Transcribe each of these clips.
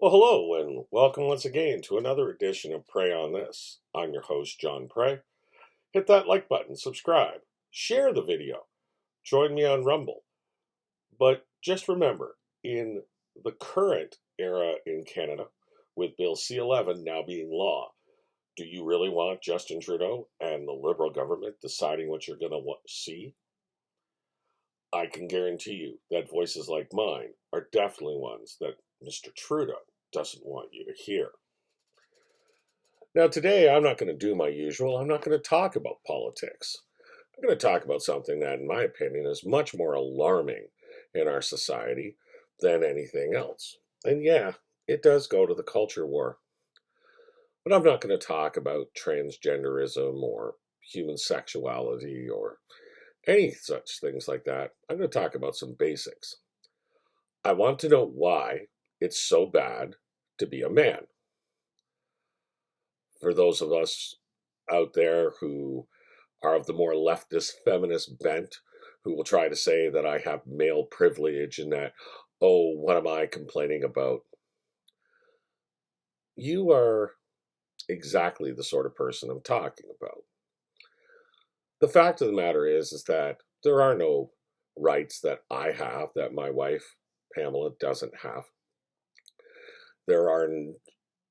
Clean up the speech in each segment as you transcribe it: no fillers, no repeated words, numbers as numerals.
Well, hello, and welcome once again to another edition of Pray on This. I'm your host, John Pray. Hit that like button, subscribe, share the video, join me on Rumble. But just remember, in the current era in Canada, with Bill C-11 now being law, do you really want Justin Trudeau and the Liberal government deciding what you're going to see? I can guarantee you that voices like mine are definitely ones that Mr. Trudeau doesn't want you to hear. Now, today, I'm not going to do my usual. I'm not going to talk about politics. I'm going to talk about something that, in my opinion, is much more alarming in our society than anything else. And yeah, it does go to the culture war. But I'm not going to talk about transgenderism or human sexuality or any such things like that. I'm going to talk about some basics. I want to know why it's so bad to be a man. For those of us out there who are of the more leftist feminist bent, who will try to say that I have male privilege and that, oh, what am I complaining about? You are exactly the sort of person I'm talking about. The fact of the matter is that there are no rights that I have that my wife, Pamela, doesn't have. There are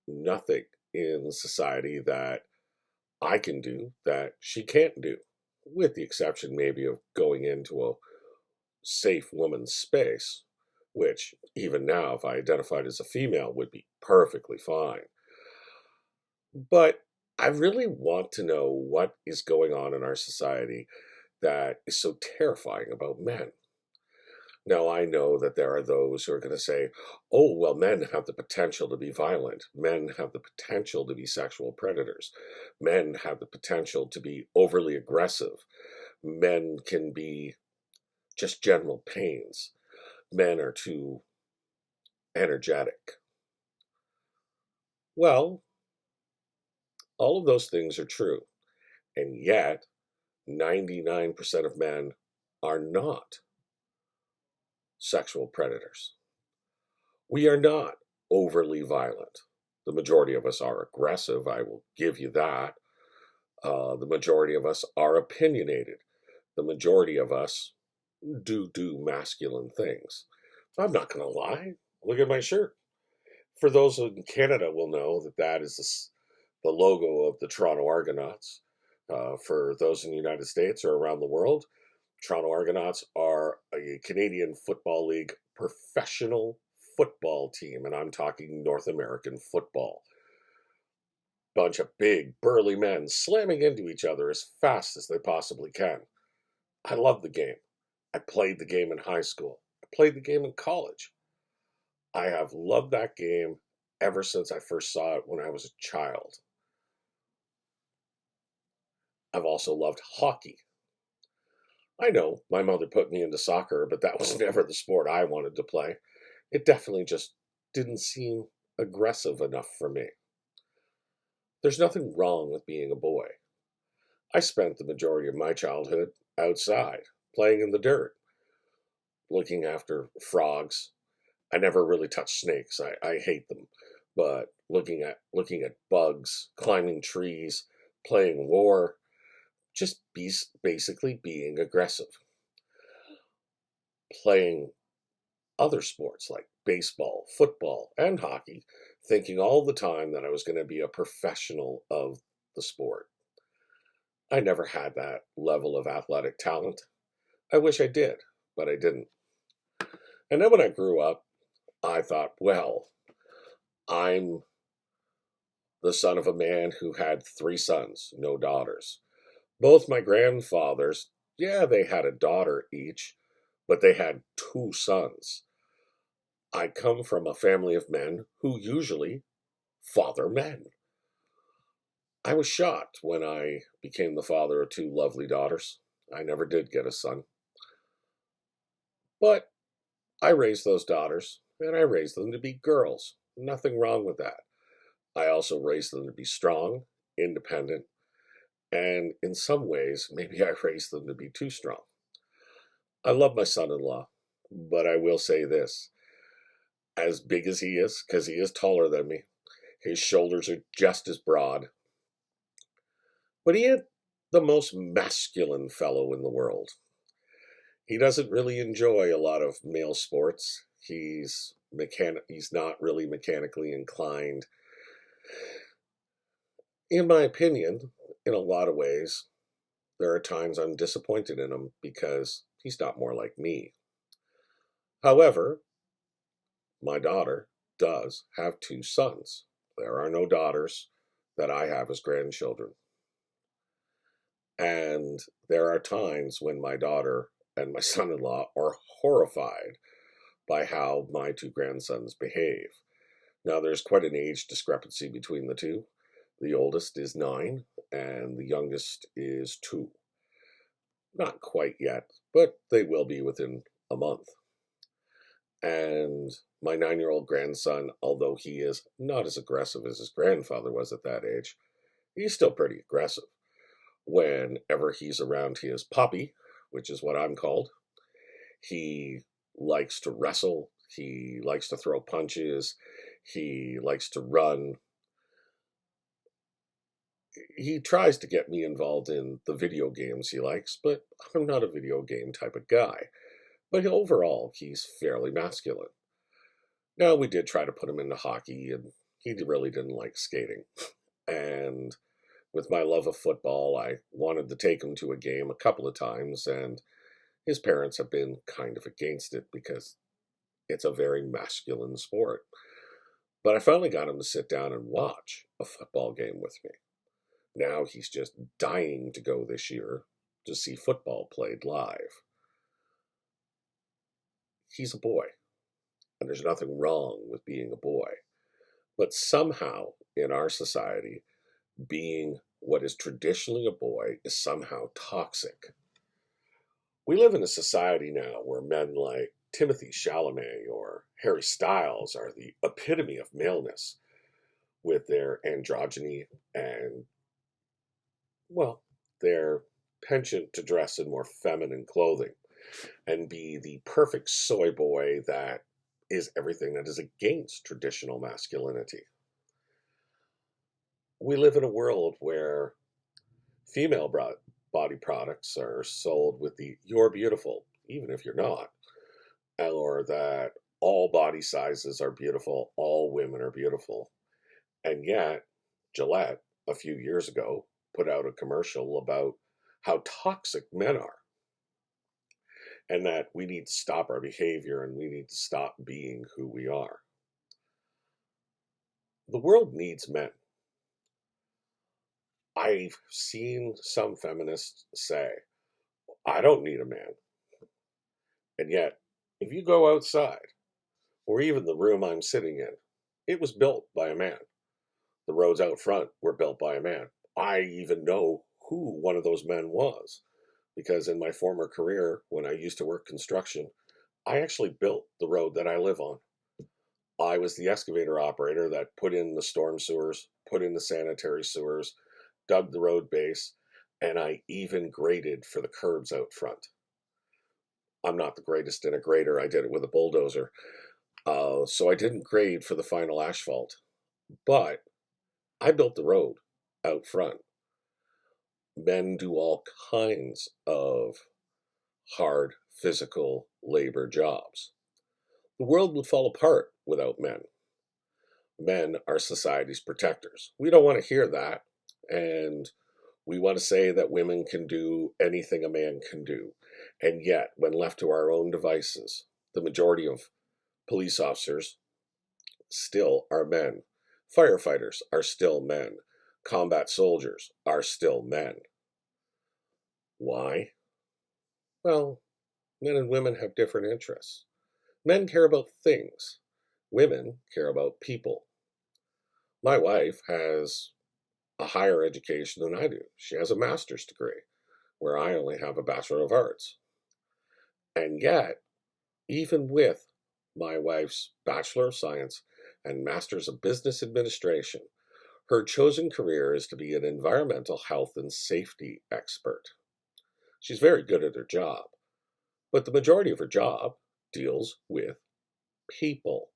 nothing in society that I can do that she can't do, with the exception maybe of going into a safe woman's space, which even now, if I identified as a female, would be perfectly fine. But I really want to know what is going on in our society that is so terrifying about men. Now, I know that there are those who are going to say, oh, well, men have the potential to be violent. Men have the potential to be sexual predators. Men have the potential to be overly aggressive. Men can be just general pains. Men are too energetic. Well, all of those things are true. And yet, 99% of men are not sexual predators. We are not overly violent. The majority of us are aggressive, I will give you that. The majority of us are opinionated. The majority of us do masculine things. I'm not going to lie. Look at my shirt. For those in Canada will know that that is the logo of the Toronto Argonauts. For those in the United States or around the world, Toronto Argonauts are a Canadian Football League professional football team, and I'm talking North American football. Bunch of big, burly men slamming into each other as fast as they possibly can. I love the game. I played the game in high school. I played the game in college. I have loved that game ever since I first saw it when I was a child. I've also loved hockey. I know my mother put me into soccer, but that was never the sport I wanted to play. It definitely just didn't seem aggressive enough for me. There's nothing wrong with being a boy. I spent the majority of my childhood outside, playing in the dirt, looking after frogs. I never really touched snakes. I hate them. But looking at bugs, climbing trees, playing war, just basically being aggressive. Playing other sports like baseball, football, and hockey, thinking all the time that I was going to be a professional of the sport. I never had that level of athletic talent. I wish I did, but I didn't. And then when I grew up, I thought, well, I'm the son of a man who had 3 sons, no daughters. Both my grandfathers, yeah, they had a daughter each, but they had 2 sons. I come from a family of men who usually father men. I was shocked when I became the father of 2 lovely daughters. I never did get a son. But I raised those daughters, and I raised them to be girls. Nothing wrong with that. I also raised them to be strong, independent, and in some ways, maybe I raised them to be too strong. I love my son in law, but I will say this. as big as he is, because he is taller than me. His shoulders are just as broad. But he ain't the most masculine fellow in the world. He doesn't really enjoy a lot of male sports. He's not really mechanically inclined. In my opinion, in a lot of ways, there are times I'm disappointed in him because he's not more like me. However, my daughter does have two sons. There are no daughters that I have as grandchildren. And there are times when my daughter and my son in law are horrified by how my two grandsons behave. Now, there's quite an age discrepancy between the two. The oldest is 9, and the youngest is 2. Not quite yet, but they will be within a month. And my 9-year-old grandson, although he is not as aggressive as his grandfather was at that age, he's still pretty aggressive. Whenever he's around his puppy, which is what I'm called, he likes to wrestle, he likes to throw punches, he likes to run. He tries to get me involved in the video games he likes, but I'm not a video game type of guy. But overall, he's fairly masculine. Now, we did try to put him into hockey, and he really didn't like skating. And with my love of football, I wanted to take him to a game a couple of times, and his parents have been kind of against it because it's a very masculine sport. But I finally got him to sit down and watch a football game with me. Now he's just dying to go this year to see football played live. He's a boy, and there's nothing wrong with being a boy. But somehow, in our society, being what is traditionally a boy is somehow toxic. We live in a society now where men like Timothy Chalamet or Harry Styles are the epitome of maleness with their androgyny and, well, their penchant to dress in more feminine clothing and be the perfect soy boy that is everything that is against traditional masculinity. We live in a world where female body products are sold with the "you're beautiful, even if you're not," or that all body sizes are beautiful, all women are beautiful. And yet, Gillette, a few years ago, put out a commercial about how toxic men are and that we need to stop our behavior and we need to stop being who we are. The world needs men. I've seen some feminists say, I don't need a man. And yet, if you go outside, or even the room I'm sitting in, it was built by a man. The roads out front were built by a man. I even know who one of those men was, because in my former career, when I used to work construction, I actually built the road that I live on. I was the excavator operator that put in the storm sewers, put in the sanitary sewers, dug the road base, and I even graded for the curbs out front. I'm not the greatest in a grader. I did it with a bulldozer. So I didn't grade for the final asphalt, but I built the road out front. Men do all kinds of hard physical labor jobs. The world would fall apart without men. Men are society's protectors. We don't want to hear that. And we want to say that women can do anything a man can do. And yet, when left to our own devices, the majority of police officers still are men. Firefighters are still men. Combat soldiers are still men. Why? Well, men and women have different interests. Men care about things. Women care about people. My wife has a higher education than I do. She has a master's degree, where I only have a Bachelor of Arts. And yet, even with my wife's Bachelor of Science and Master's of Business Administration, her chosen career is to be an environmental health and safety expert. She's very good at her job, but the majority of her job deals with people.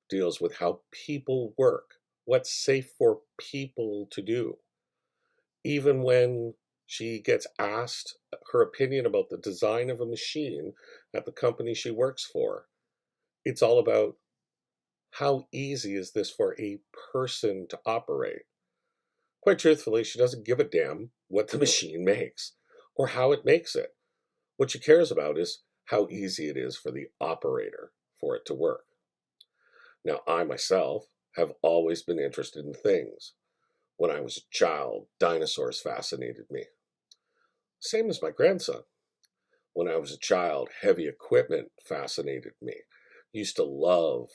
deals with how people work, what's safe for people to do. Even when she gets asked her opinion about the design of a machine at the company she works for, it's all about how easy is this for a person to operate. Quite truthfully, she doesn't give a damn what the machine makes or how it makes it. What she cares about is how easy it is for the operator for it to work. Now, I myself have always been interested in things. When I was a child, dinosaurs fascinated me. Same as my grandson. When I was a child, heavy equipment fascinated me. Used to love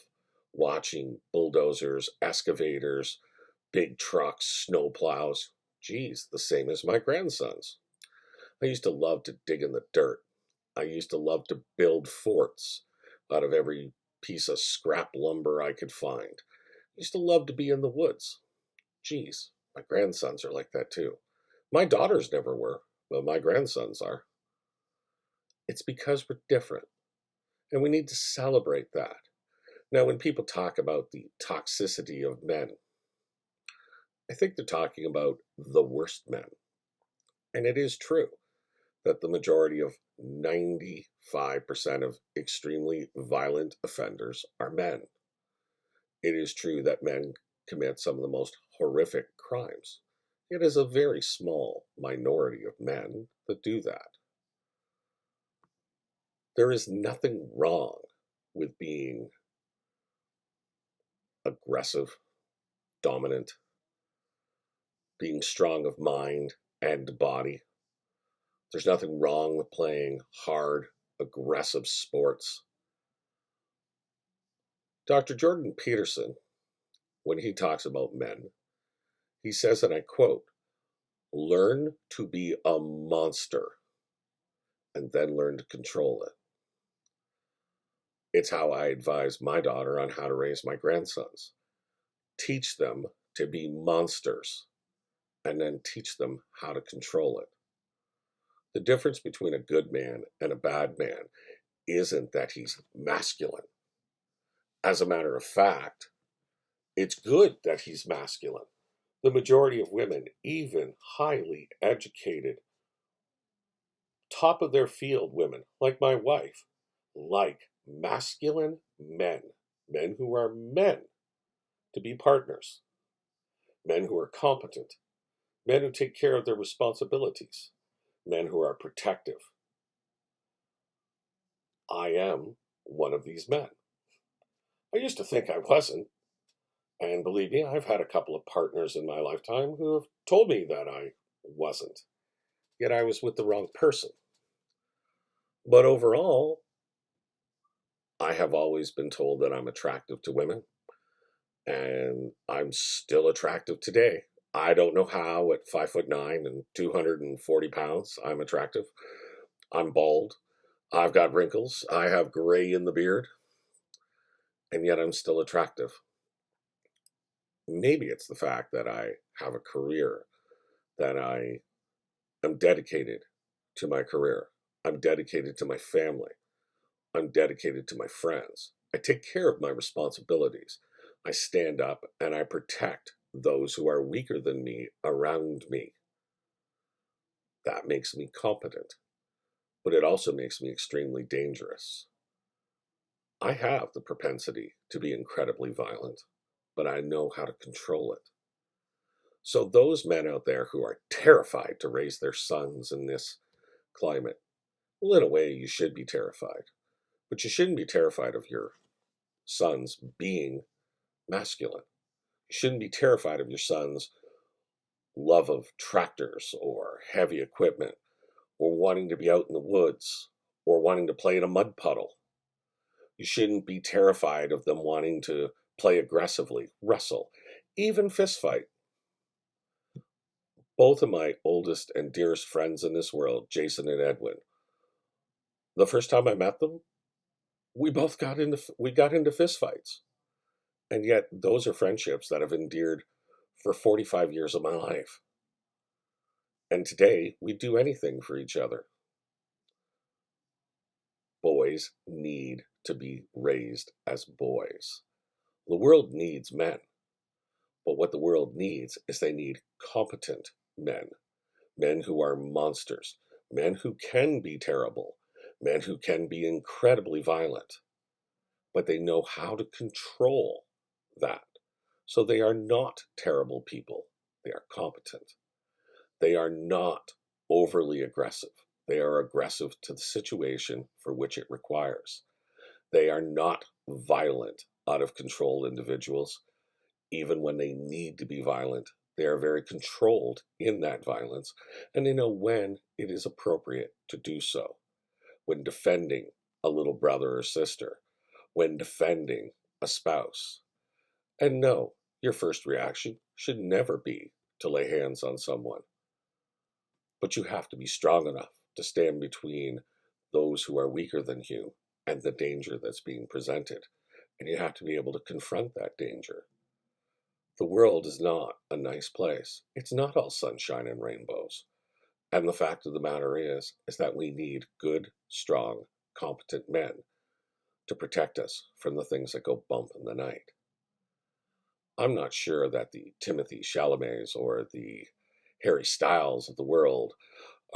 watching bulldozers, excavators, big trucks, snow plows. Geez, the same as my grandsons. I used to love to dig in the dirt. I used to love to build forts out of every piece of scrap lumber I could find. I used to love to be in the woods. Geez, my grandsons are like that too. My daughters never were, but my grandsons are. It's because we're different, and we need to celebrate that. Now, when people talk about the toxicity of men, I think they're talking about the worst men. And it is true that the majority of 95% of extremely violent offenders are men. It is true that men commit some of the most horrific crimes. It is a very small minority of men that do that. There is nothing wrong with being aggressive, dominant, being strong of mind and body. There's nothing wrong with playing hard, aggressive sports. Dr. Jordan Peterson, when he talks about men, he says, and I quote, learn to be a monster and then learn to control it. It's how I advise my daughter on how to raise my grandsons. Teach them to be monsters and then teach them how to control it. The difference between a good man and a bad man isn't that he's masculine. As a matter of fact, it's good that he's masculine. The majority of women, even highly educated, top of their field women, like my wife, like masculine men, men who are men, to be partners, men who are competent, men who take care of their responsibilities, men who are protective. I am one of these men. I used to think I wasn't, and believe me, I've had a couple of partners in my lifetime who have told me that I wasn't, yet I was with the wrong person. But overall, I have always been told that I'm attractive to women, and I'm still attractive today. I don't know how at 5'9" and 240 pounds I'm attractive. I'm bald. I've got wrinkles. I have gray in the beard, and yet I'm still attractive. Maybe it's the fact that I have a career, that I am dedicated to my career. I'm dedicated to my family. I'm dedicated to my friends. I take care of my responsibilities. I stand up and I protect those who are weaker than me around me. That makes me competent, but it also makes me extremely dangerous. I have the propensity to be incredibly violent, but I know how to control it. So, those men out there who are terrified to raise their sons in this climate, well, in a way, you should be terrified. But you shouldn't be terrified of your sons being masculine. You shouldn't be terrified of your son's love of tractors or heavy equipment or wanting to be out in the woods or wanting to play in a mud puddle. You shouldn't be terrified of them wanting to play aggressively, wrestle, even fist fight. Both of my oldest and dearest friends in this world, Jason and Edwin, the first time I met them, we got into fist fights. And yet those are friendships that have endured for 45 years of my life. And today we do anything for each other. Boys need to be raised as boys. The world needs men, but what the world needs is they need competent men, men who are monsters, men who can be terrible, men who can be incredibly violent, but they know how to control that. So they are not terrible people. They are competent. They are not overly aggressive. They are aggressive to the situation for which it requires. They are not violent, out of control individuals. Even when they need to be violent, they are very controlled in that violence, and they know when it is appropriate to do so. When defending a little brother or sister, when defending a spouse. And no, your first reaction should never be to lay hands on someone. But you have to be strong enough to stand between those who are weaker than you and the danger that's being presented. And you have to be able to confront that danger. The world is not a nice place. It's not all sunshine and rainbows. And the fact of the matter is that we need good, strong, competent men to protect us from the things that go bump in the night. I'm not sure that the Timothy Chalamets or the Harry Styles of the world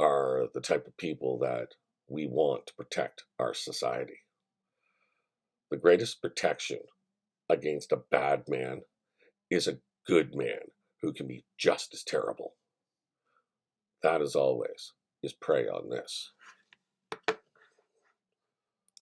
are the type of people that we want to protect our society. The greatest protection against a bad man is a good man who can be just as terrible. That, as always, is prey on this.